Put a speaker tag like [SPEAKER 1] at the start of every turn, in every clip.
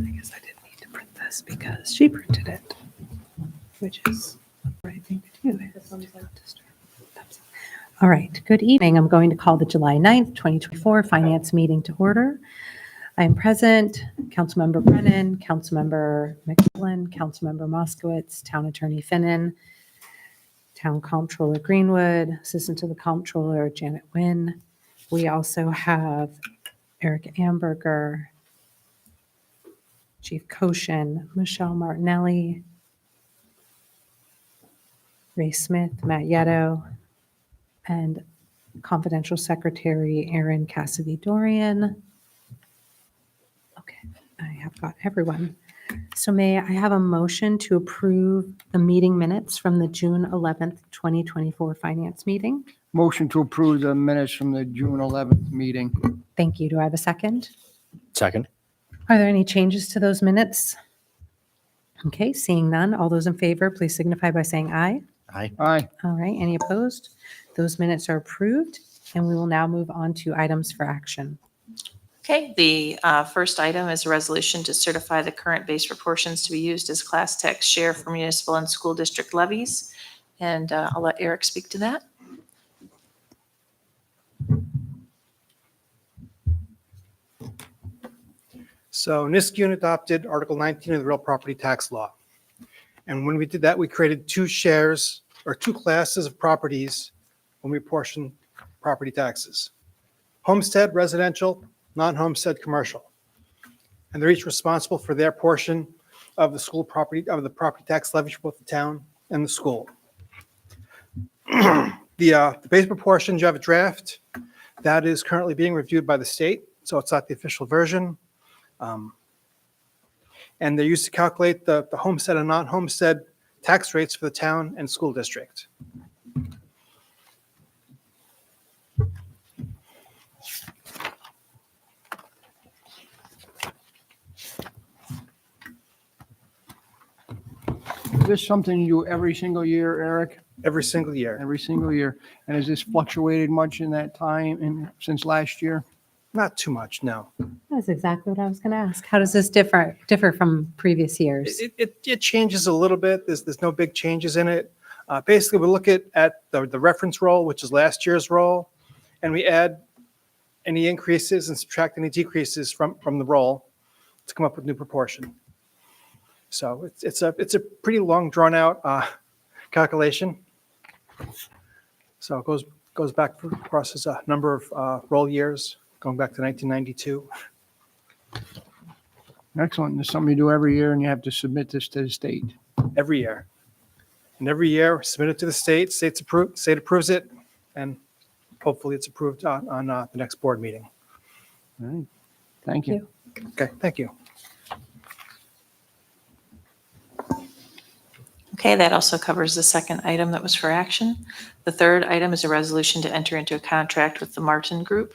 [SPEAKER 1] I guess I didn't need to print this because she printed it, which is the right thing to do. All right, good evening. I'm going to call the July 9th, 2024 Finance Meeting to order. I am present, Councilmember Brennan, Councilmember McMillan, Councilmember Moskowitz, Town Attorney Finnan, Town Comptroller Greenwood, Assistant to the Comptroller Janet Nguyen. We also have Eric Amberger, Chief Koshin, Michelle Martinelli, Ray Smith, Matt Yetto, and Confidential Secretary Aaron Cassidy-Dorian. Okay, I have got everyone. So may I have a motion to approve the meeting minutes from the June 11th, 2024 Finance meeting?
[SPEAKER 2] Motion to approve the minutes from the June 11th meeting.
[SPEAKER 1] Thank you. Do I have a second?
[SPEAKER 3] Second.
[SPEAKER 1] Are there any changes to those minutes? Okay, seeing none. All those in favor, please signify by saying aye.
[SPEAKER 3] Aye.
[SPEAKER 2] Aye.
[SPEAKER 1] All right, any opposed? Those minutes are approved, and we will now move on to items for action.
[SPEAKER 4] Okay, the first item is a resolution to certify the current base proportions to be used as class tax share for municipal and school district levies. And I'll let Eric speak to that.
[SPEAKER 5] So Niskiuna adopted Article 19 of the real property tax law. And when we did that, we created two shares or two classes of properties when we portion property taxes. Homestead, residential, non-homestead, commercial. And they're each responsible for their portion of the school property, of the property tax levy for both the town and the school. The base proportions, you have a draft that is currently being reviewed by the state. So it's not the official version. And they're used to calculate the homestead and non-homestead tax rates for the town and school district.
[SPEAKER 2] Is this something you do every single year, Eric?
[SPEAKER 5] Every single year.
[SPEAKER 2] Every single year? And has this fluctuated much in that time and since last year?
[SPEAKER 5] Not too much, no.
[SPEAKER 1] That's exactly what I was going to ask. How does this differ from previous years?
[SPEAKER 5] It changes a little bit. There's no big changes in it. Basically, we look at the reference roll, which is last year's roll, and we add any increases and subtract any decreases from the roll to come up with new proportion. So it's a pretty long, drawn out calculation. So it goes back across a number of roll years, going back to 1992.
[SPEAKER 2] Excellent. This is something you do every year and you have to submit this to the state.
[SPEAKER 5] Every year. And every year, submit it to the state, state approves it, and hopefully it's approved on the next board meeting.
[SPEAKER 2] All right. Thank you.
[SPEAKER 5] Okay, thank you.
[SPEAKER 4] Okay, that also covers the second item that was for action. The third item is a resolution to enter into a contract with the Martin Group.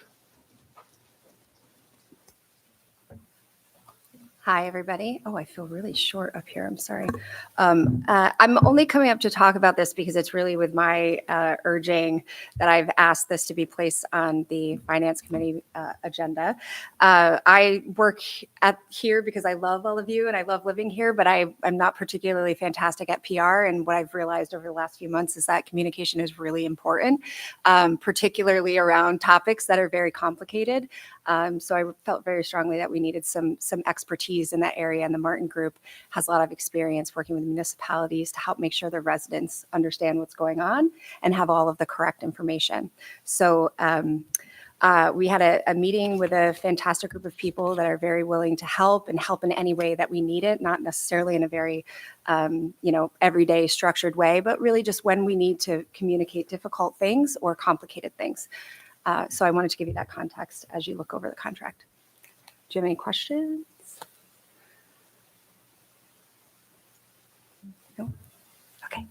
[SPEAKER 6] Hi, everybody. Oh, I feel really short up here. I'm sorry. I'm only coming up to talk about this because it's really with my urging that I've asked this to be placed on the Finance Committee agenda. I work here because I love all of you and I love living here, but I'm not particularly fantastic at PR. And what I've realized over the last few months is that communication is really important, particularly around topics that are very complicated. So I felt very strongly that we needed some expertise in that area, and the Martin Group has a lot of experience working with municipalities to help make sure the residents understand what's going on and have all of the correct information. So we had a meeting with a fantastic group of people that are very willing to help and help in any way that we need it, not necessarily in a very everyday structured way, but really just when we need to communicate difficult things or complicated things. So I wanted to give you that context as you look over the contract. Do you have any questions? No? Okay.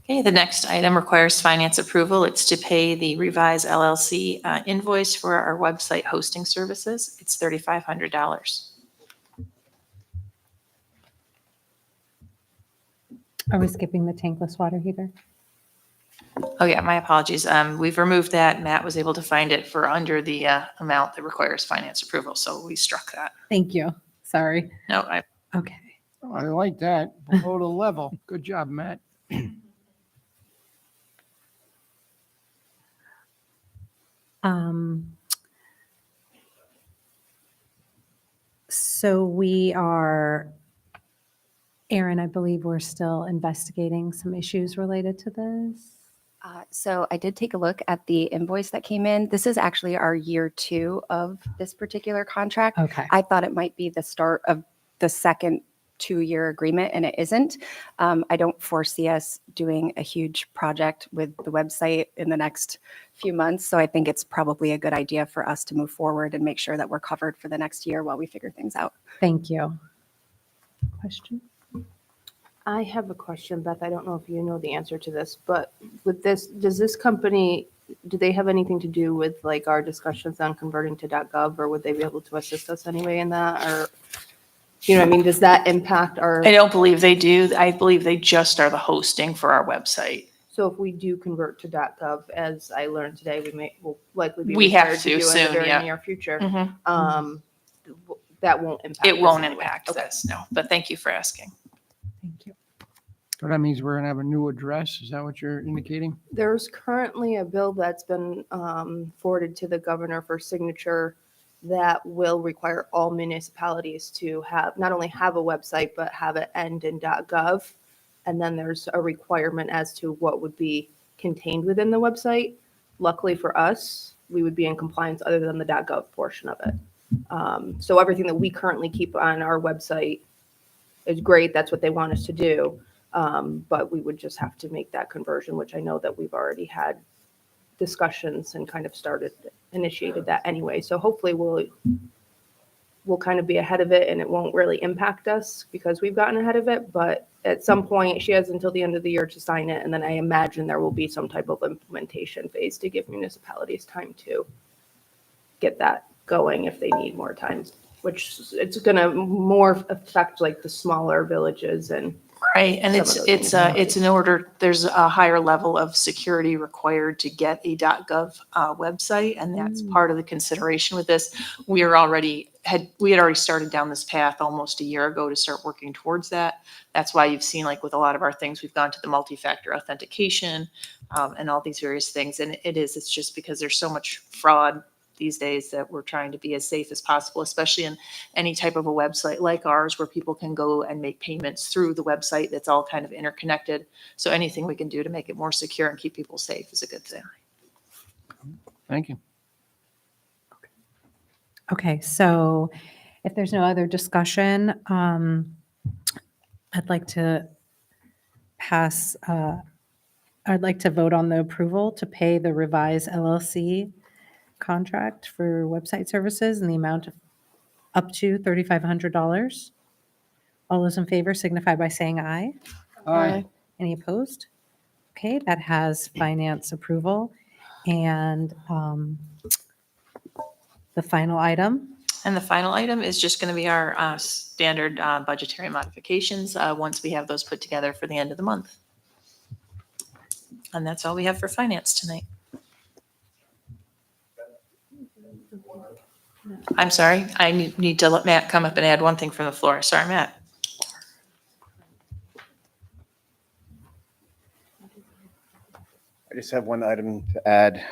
[SPEAKER 4] Okay, the next item requires finance approval. It's to pay the Revise LLC invoice for our website hosting services. It's $3,500.
[SPEAKER 1] Are we skipping the tankless water heater?
[SPEAKER 4] Oh, yeah, my apologies. We've removed that. Matt was able to find it for under the amount that requires finance approval, so we struck that.
[SPEAKER 1] Thank you. Sorry.
[SPEAKER 4] No,
[SPEAKER 1] Okay.
[SPEAKER 2] I like that. Below the level. Good job, Matt.
[SPEAKER 1] Um, so we are, Aaron, I believe we're still investigating some issues related to this.
[SPEAKER 6] So I did take a look at the invoice that came in. This is actually our year 2 of this particular contract.
[SPEAKER 1] Okay.
[SPEAKER 6] I thought it might be the start of the second 2-year agreement, and it isn't. I don't foresee us doing a huge project with the website in the next few months. So I think it's probably a good idea for us to move forward and make sure that we're covered for the next year while we figure things out.
[SPEAKER 1] Thank you. Question?
[SPEAKER 3] I have a question, Beth. I don't know if you know the answer to this, but with this, does this company, do they have anything to do with like our discussions on converting to .gov, or would they be able to assist us anyway in that? Or, you know what I mean? Does that impact our,
[SPEAKER 4] I don't believe they do. I believe they just are the hosting for our website.
[SPEAKER 3] so if we do convert to .gov, as I learned today, will likely be
[SPEAKER 4] We have
[SPEAKER 3] required
[SPEAKER 4] to
[SPEAKER 3] do in the
[SPEAKER 4] soon,
[SPEAKER 3] very
[SPEAKER 4] yeah.
[SPEAKER 3] near future.
[SPEAKER 4] Mhm.
[SPEAKER 3] That won't impact.
[SPEAKER 4] It
[SPEAKER 3] us
[SPEAKER 4] won't
[SPEAKER 3] anyway.
[SPEAKER 4] impact
[SPEAKER 3] Okay.
[SPEAKER 4] this, no, but thank you for asking.
[SPEAKER 1] Thank you.
[SPEAKER 2] So that means we're gonna have a new address. Is that what you're indicating?
[SPEAKER 3] There's currently a bill that's been forwarded to the governor for signature that will require all municipalities to have, not only have a website, but have it end in .gov. And then there's a requirement as to what would be contained within the website. Luckily for us, we would be in compliance other than the .gov portion of it. So everything that we currently keep on our website is great. That's what they want us to do. But we would just have to make that conversion, which I know that we've already had discussions and kind of initiated that anyway. So hopefully we'll kind of be ahead of it and it won't really impact us because we've gotten ahead of it. But at some point, she has until the end of the year to sign it. And then I imagine there will be some type of implementation phase to give municipalities time to get that going if they need more time, which it's going to more affect like the smaller villages and
[SPEAKER 4] Right, and
[SPEAKER 3] Some
[SPEAKER 4] it's,
[SPEAKER 3] of those
[SPEAKER 4] it's in order, there's a higher level of security required to get a .gov website, and that's part of the consideration with this. We had already started down this path almost a year ago to start working towards that. That's why you've seen, like with a lot of our things, we've gone to the multi-factor authentication and all these various things. And it's just because there's so much fraud these days that we're trying to be as safe as possible, especially in any type of a website like ours where people can go and make payments through the website that's all kind of interconnected. So anything we can do to make it more secure and keep people safe is a good thing.
[SPEAKER 2] Thank you.
[SPEAKER 1] Okay, so if there's no other discussion, I'd like to vote on the approval to pay the Revise LLC contract for website services in the amount of up to $3,500. All those in favor signify by saying aye.
[SPEAKER 2] Aye.
[SPEAKER 1] Any opposed? Okay, that has finance approval. And the final item,
[SPEAKER 4] And the final item is just going to be our standard budgetary modifications once we have those put together for the end of the month. And that's all we have for finance tonight. I'm sorry, I need to let Matt come up and add one thing from the floor. Sorry, Matt.
[SPEAKER 7] I just have one item to add.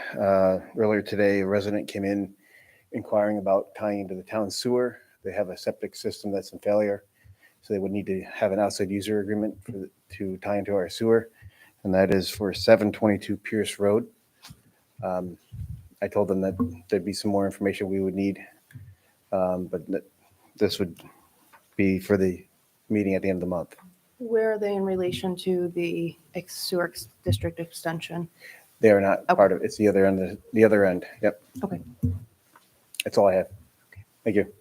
[SPEAKER 7] Earlier today, a resident came in inquiring about tying into the town sewer. They have a septic system that's in failure, so they would need to have an outside user agreement to tie into our sewer, and that is for 722 Pierce Road. I told them that there'd be some more information we would need, but this would be for the meeting at the end of the month.
[SPEAKER 3] where are they in relation to the sewer district extension?
[SPEAKER 7] They are not
[SPEAKER 3] Okay.
[SPEAKER 7] part of it. It's the other end. The other end. Yep.
[SPEAKER 3] Okay.
[SPEAKER 7] That's all I have. Thank you.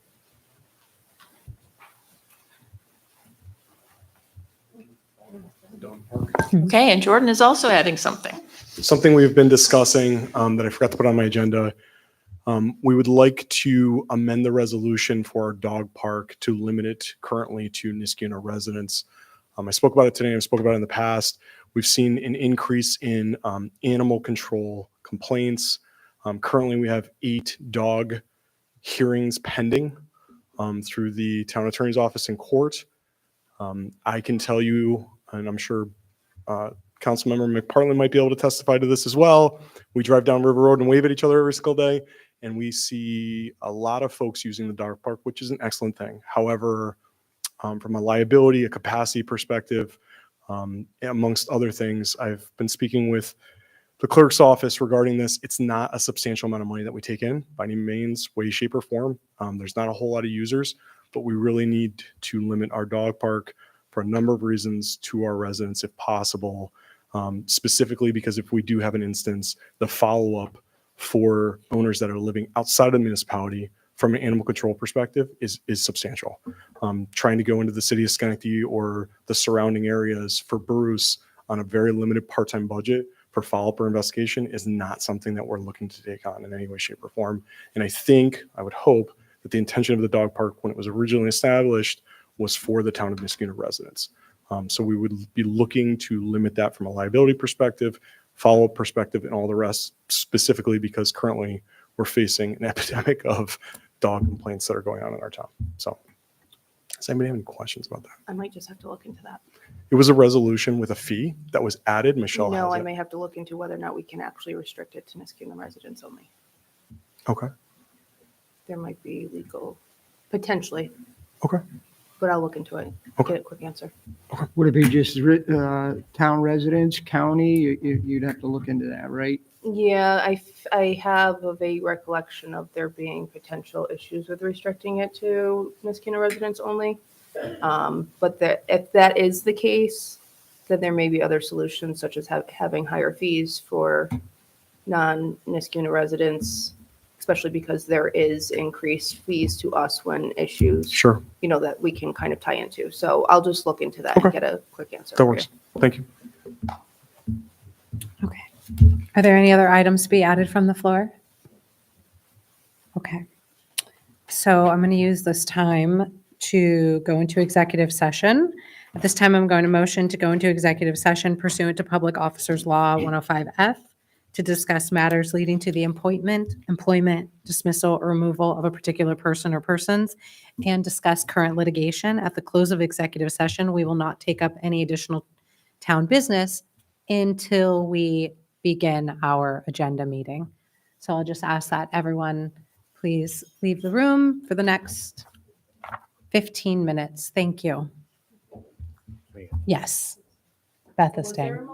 [SPEAKER 4] Okay, and Jordan is also adding something.
[SPEAKER 8] Something we've been discussing that I forgot to put on my agenda. We would like to amend the resolution for our dog park to limit it currently to Niskuna residents. I spoke about it today, and I spoke about it in the past. We've seen an increase in animal control complaints. Currently, we have 8 dog hearings pending through the town attorney's office in court. I can tell you, and I'm sure Councilmember McPartlin might be able to testify to this as well. We drive down River Road and wave at each other every single day, and we see a lot of folks using the dog park, which is an excellent thing. However, from a liability, a capacity perspective, amongst other things, I've been speaking with the clerk's office regarding this. It's not a substantial amount of money that we take in by any means, way, shape, or form. There's not a whole lot of users, but we really need to limit our dog park for a number of reasons to our residents if possible. Specifically because if we do have an instance, the follow-up for owners that are living outside of the municipality from an animal control perspective is substantial. Trying to go into the city of Schenectady or the surrounding areas for Bruce on a very limited part-time budget for follow-up or investigation is not something that we're looking to take on in any way, shape, or form. And I would hope that the intention of the dog park when it was originally established was for the town of Niskuna residents. So we would be looking to limit that from a liability perspective, follow-up perspective, and all the rest, specifically because currently we're facing an epidemic of dog complaints that are going on in our town. So does anybody have any questions about that?
[SPEAKER 3] I might just have to look into that.
[SPEAKER 8] It was a resolution with a fee that was added. Michelle
[SPEAKER 3] No,
[SPEAKER 8] has
[SPEAKER 3] I
[SPEAKER 8] it.
[SPEAKER 3] may have to look into whether or not we can actually restrict it to Niskuna residents only.
[SPEAKER 8] Okay.
[SPEAKER 3] There might be legal, potentially,
[SPEAKER 8] Okay.
[SPEAKER 3] but I'll look into it.
[SPEAKER 8] Okay.
[SPEAKER 3] Get a quick answer.
[SPEAKER 2] Would it be just town residents, county? You'd have to look into that, right?
[SPEAKER 3] Yeah, I have a vague recollection of there being potential issues with restricting it to Niskuna residents only. But if that is the case, then there may be other solutions such as having higher fees for non-Niskuna residents, especially because there is increased fees to us when issues,
[SPEAKER 8] Sure.
[SPEAKER 3] that we can kind of tie into. So I'll just look into that and
[SPEAKER 8] Okay.
[SPEAKER 3] get a quick answer.
[SPEAKER 8] That
[SPEAKER 3] for
[SPEAKER 8] works.
[SPEAKER 3] you.
[SPEAKER 8] Thank you.
[SPEAKER 1] Okay. Are there any other items to be added from the floor? Okay. So I'm going to use this time to go into executive session. At this time, I'm going to motion to go into executive session pursuant to Public Officers Law 105F to discuss matters leading to the appointment, employment, dismissal, or removal of a particular person or persons, and discuss current litigation. At the close of executive session, we will not take up any additional town business until we begin our agenda meeting. So I'll just ask that everyone please leave the room for the next 15 minutes. Thank you. Yes. Beth is staying.